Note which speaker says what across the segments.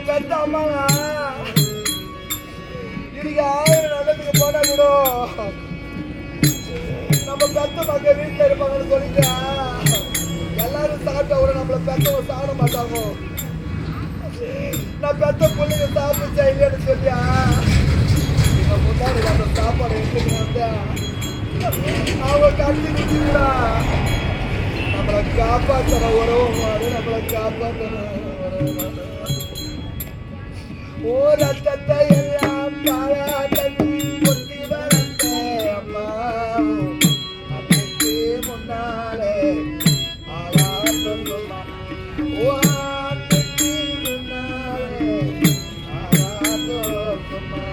Speaker 1: பெத்த அம்மாங்க இன்னைக்கு 1000 நல்லதுக்கு போனா கூட நம்ம பெத்த மக்க வீட்டுல இருப்பாங்கன்னு சொல்லிட்டு எல்லாரும் சாப்பிட்டா கூட நம்மள பெத்தவங்க சாப்பிட மாட்டாங்க. நான் பெத்த பிள்ளைங்க சாப்பிடுச்சா இல்லைன்னு சொல்லியா முன்னாடி அந்த சாப்பாடு எடுத்துக்கிட்டு வந்து அவங்க கட்டி நிற்கிறா நம்மளை காப்பாற்றுற உறவு மாடு நம்மளை காப்பாற்றுற உறவு மாடு. ஓ ரத்தத்தை எல்லாம் பாராட்டி கொட்டி வளர்த்த அம்மா அன்னைக்கு முன்னாலே ஆளா சொல்லுமா. ஓ அன்னைக்கு முன்னாலே ஆளா சொல்லுமா.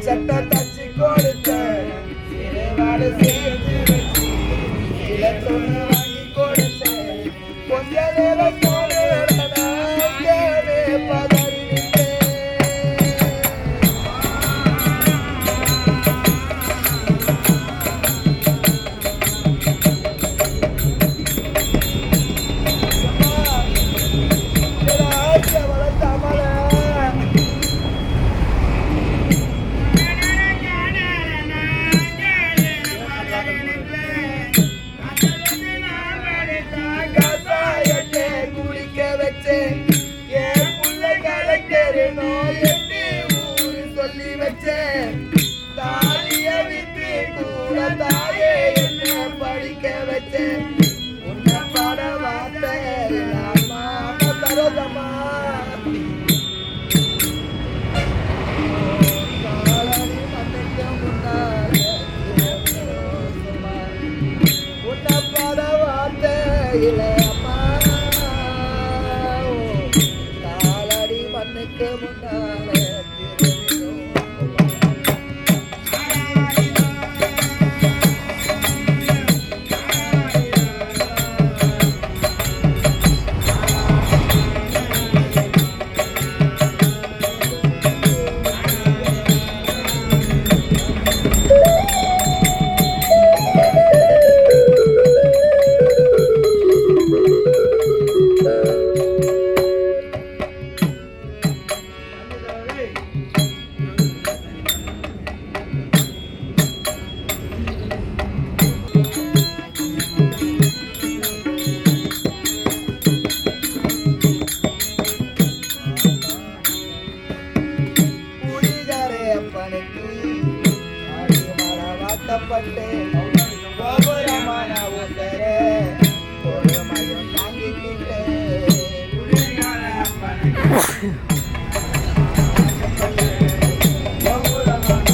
Speaker 1: சட்டை தச்சு கொடுத்த சிறைவாடு சேர்த்து வச்சு சில தொண்ணு வாங்கி கொடுத்த கொஞ்ச நேரம் பதறி தாலிய விட்டு கூட தாயே என்ன படிக்க வச்ச உன்ன பட வார்த்தை தரோதமா. உன்ன பட வார்த்தை இல்லை அம்மா காலடி மண்ணுக்கு முன்னாலே வாட்டப்பட்டு கோபுரமான உதரே ஒரு மயம் தாங்கிக்கிட்டு கோபுரமான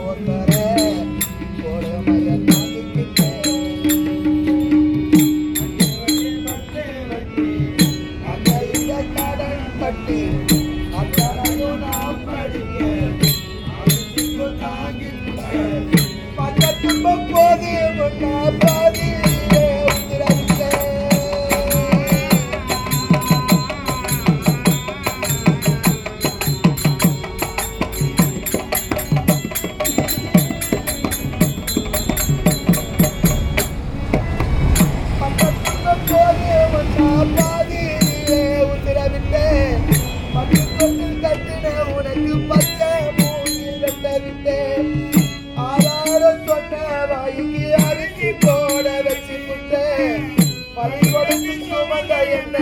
Speaker 1: உதரே ஒரு மயம் தாங்கிக்கிட்டு பாதி வந்த என்ன